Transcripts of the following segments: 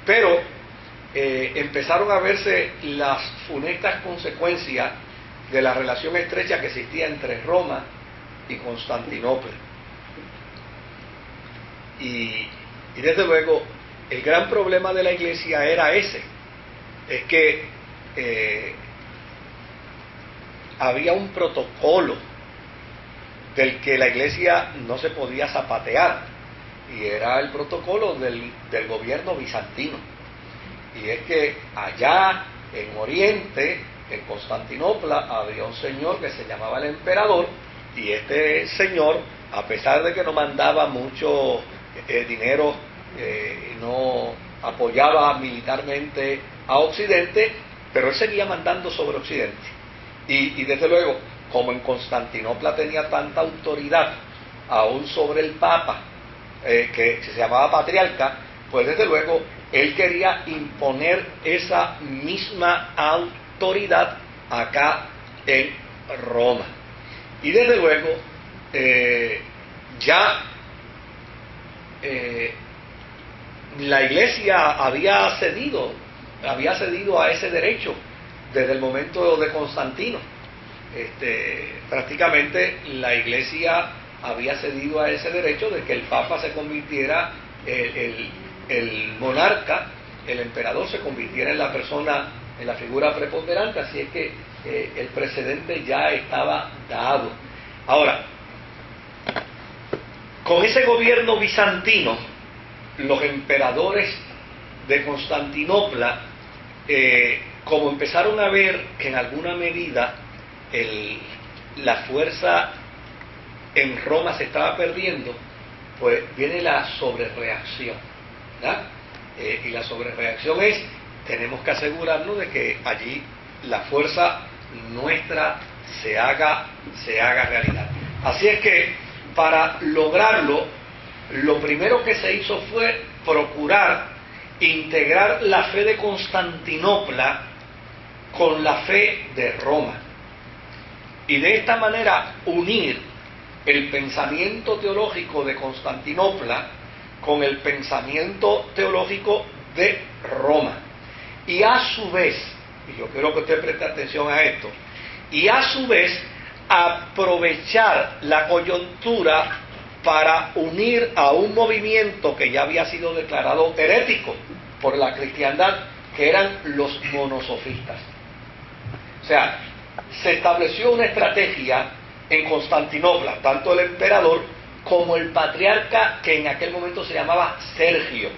Pero empezaron a verse las funestas consecuencias de la relación estrecha que existía entre Roma y Constantinopla. Y desde luego, el gran problema de la iglesia era ese, es que había un protocolo del que la iglesia no se podía zapatear, y era el protocolo del gobierno bizantino. Y es que allá en Oriente, en Constantinopla, había un señor que se llamaba el emperador, y este señor, a pesar de que no mandaba mucho dinero, no apoyaba militarmente a Occidente, pero él seguía mandando sobre Occidente. Y desde luego, como en Constantinopla tenía tanta autoridad, aún sobre el Papa, que se llamaba patriarca, pues desde luego él quería imponer esa misma autoridad acá en Roma. Y desde luego, la iglesia había cedido a ese derecho desde el momento de Constantino. Prácticamente la iglesia había cedido a ese derecho de que el Papa se convirtiera, el monarca, el emperador, se convirtiera en la persona, en la figura preponderante. Así es que el precedente ya estaba dado. Ahora, con ese gobierno bizantino, los emperadores de Constantinopla, como empezaron a ver que en alguna medida la fuerza en Roma se estaba perdiendo, pues viene la sobrereacción, ¿verdad? Y la sobrereacción es: tenemos que asegurarnos de que allí la fuerza nuestra se haga realidad. Así es que, para lograrlo, lo primero que se hizo fue procurar integrar la fe de Constantinopla con la fe de Roma, y de esta manera unir el pensamiento teológico de Constantinopla con el pensamiento teológico de Roma. Y a su vez, y yo quiero que usted preste atención a esto, y a su vez aprovechar la coyuntura para unir a un movimiento que ya había sido declarado herético por la cristiandad, que eran los monosofistas. O sea, se estableció una estrategia en Constantinopla, tanto el emperador como el patriarca, que en aquel momento se llamaba Sergio.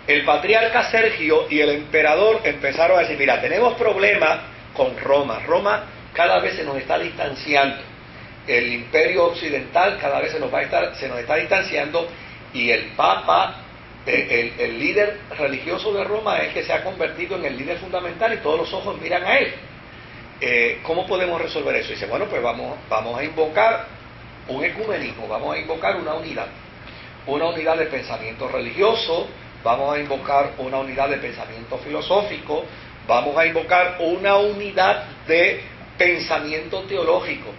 El patriarca Sergio y el emperador empezaron a decir: mira, tenemos problemas con Roma. Roma cada vez se nos está distanciando. El imperio occidental cada vez se nos está distanciando, y el Papa, el líder religioso de Roma, es el que se ha convertido en el líder fundamental, y todos los ojos miran a él. ¿Cómo podemos resolver eso? Y dice: bueno, pues vamos a invocar un ecumenismo, vamos a invocar una unidad de pensamiento religioso, vamos a invocar una unidad de pensamiento filosófico, vamos a invocar una unidad de pensamiento teológico,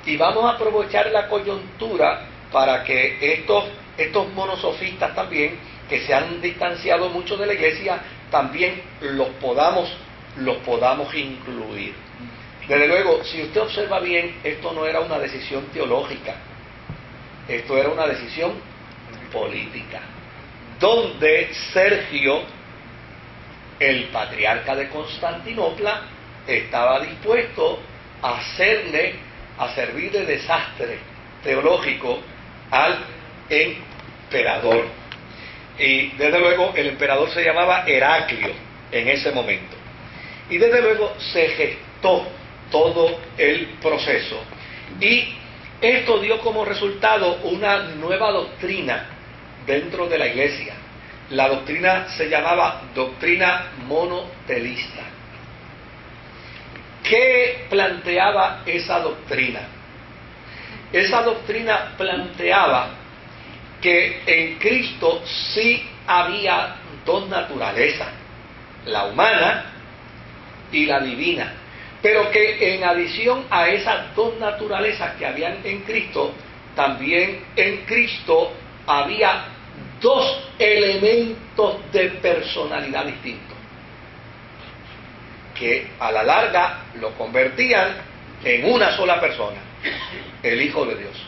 y vamos a aprovechar la coyuntura para que estos monosofistas también, que se han distanciado mucho de la iglesia, también los podamos incluir. Desde luego, si usted observa bien, esto no era una decisión teológica, esto era una decisión política, donde Sergio, el patriarca de Constantinopla, estaba dispuesto a servir de desastre teológico al emperador. Y desde luego el emperador se llamaba Heraclio en ese momento. Y desde luego se gestó todo el proceso, y esto dio como resultado una nueva doctrina dentro de la iglesia. La doctrina se llamaba doctrina monotelista. ¿Qué planteaba esa doctrina? Esa doctrina planteaba que en Cristo sí había dos naturalezas, la humana y la divina, pero que en adición a esas dos naturalezas que habían en Cristo, también en Cristo había dos elementos aspectos de personalidad distintos, que a la larga lo convertían en una sola persona, el Hijo de Dios.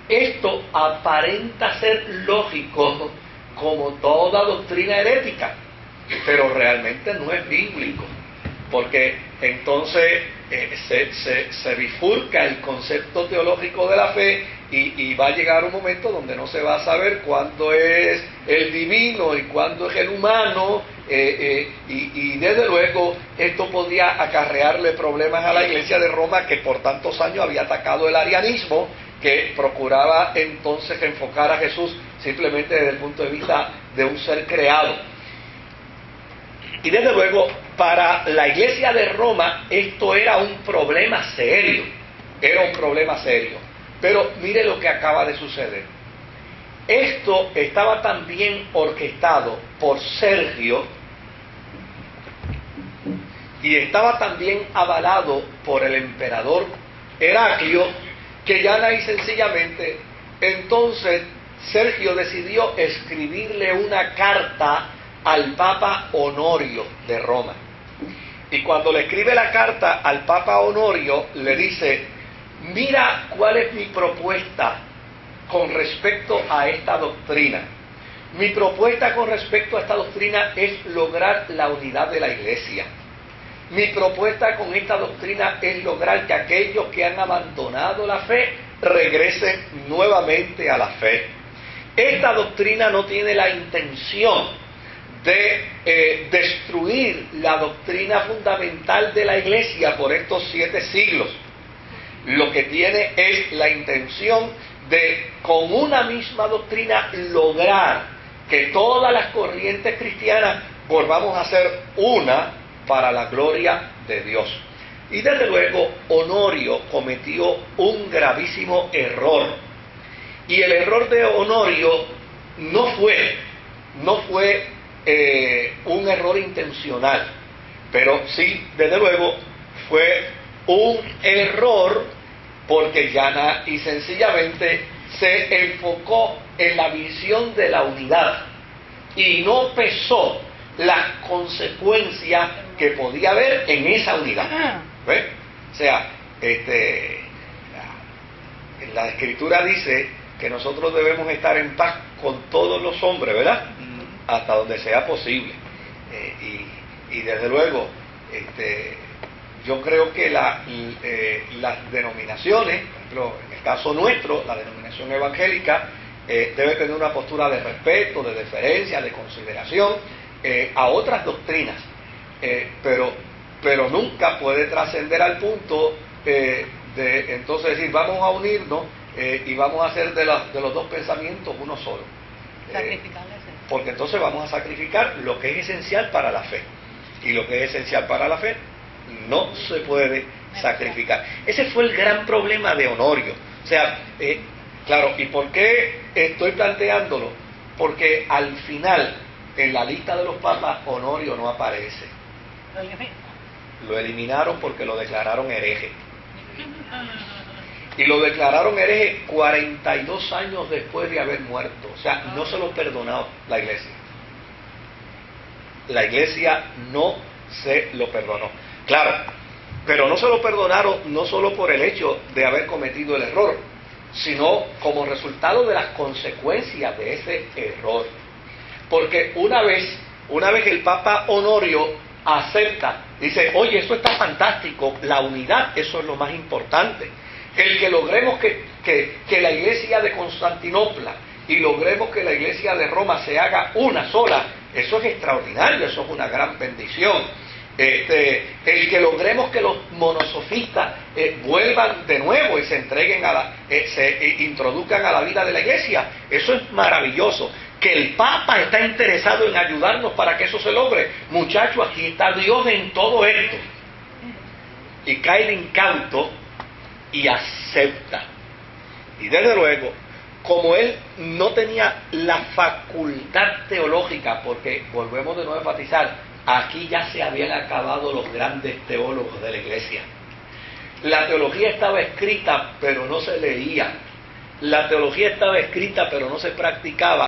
Esto aparenta ser lógico como toda doctrina herética, pero realmente no es bíblico, porque entonces se bifurca el concepto teológico de la fe y va a llegar un momento donde no se va a saber cuándo es el divino y cuándo es el humano, y desde luego esto podía acarrearle problemas a la Iglesia de Roma, que por tantos años había atacado el arianismo, que procuraba entonces enfocar a Jesús simplemente desde el punto de vista de un ser creado. Y desde luego, para la Iglesia de Roma esto era un problema serio, Pero mire lo que acaba de suceder. Esto estaba también orquestado por Sergio y estaba también avalado por el emperador Heraclio, que llana y sencillamente, entonces Sergio decidió escribirle una carta al Papa Honorio de Roma. Y cuando le escribe la carta al Papa Honorio, le dice: mira cuál es mi propuesta con respecto a esta doctrina. Mi propuesta con respecto a esta doctrina es lograr la unidad de la Iglesia. Mi propuesta con esta doctrina es lograr que aquellos que han abandonado la fe regresen nuevamente a la fe. Esta doctrina no tiene la intención de destruir la doctrina fundamental de la Iglesia por estos 7 siglos. Lo que tiene es la intención de, con una misma doctrina, lograr que todas las corrientes cristianas volvamos a ser una para la gloria de Dios. Y desde luego Honorio cometió un gravísimo error. Y el error de Honorio no fue un error intencional, pero sí, desde luego, fue un error porque llana y sencillamente se enfocó en la visión de la unidad y no pesó las consecuencias que podía haber en esa unidad. ¿Ves? O sea, la Escritura dice que nosotros debemos estar en paz con todos los hombres, ¿verdad? Hasta donde sea posible. Y desde luego, yo creo que las denominaciones, por ejemplo, en el caso nuestro, la denominación evangélica, debe tener una postura de respeto, de deferencia, de consideración a otras doctrinas, pero nunca puede trascender al punto de entonces decir vamos a unirnos y vamos a hacer de los dos pensamientos uno solo. Porque entonces vamos a sacrificar lo que es esencial para la fe. Y lo que es esencial para la fe no se puede sacrificar. Ese fue el gran problema de Honorio. O sea, claro, ¿y por qué estoy planteándolo? Porque al final, en la lista de los papas, Honorio no aparece. Lo eliminaron porque lo declararon hereje. Y lo declararon hereje 42 años después de haber muerto. O sea, no se lo perdonó la Iglesia. La Iglesia no se lo perdonó. Claro, pero no se lo perdonaron no solo por el hecho de haber cometido el error, sino como resultado de las consecuencias de ese error. Porque una vez el Papa Honorio acepta, dice, oye, esto está fantástico, la unidad, eso es lo más importante. El que logremos que la Iglesia de Constantinopla y logremos que la Iglesia de Roma se haga una sola, eso es extraordinario, eso es una gran bendición. El que logremos que los monosofistas vuelvan de nuevo y se entreguen se introduzcan a la vida de la Iglesia, eso es maravilloso. Que el Papa está interesado en ayudarnos para que eso se logre, muchachos, aquí está Dios en todo esto. Y cae de incauto y acepta. Y desde luego, como él no tenía la facultad teológica, porque volvemos de nuevo a enfatizar, aquí ya se habían acabado los grandes teólogos de la Iglesia. La teología estaba escrita, pero no se leía. La teología estaba escrita, pero no se practicaba.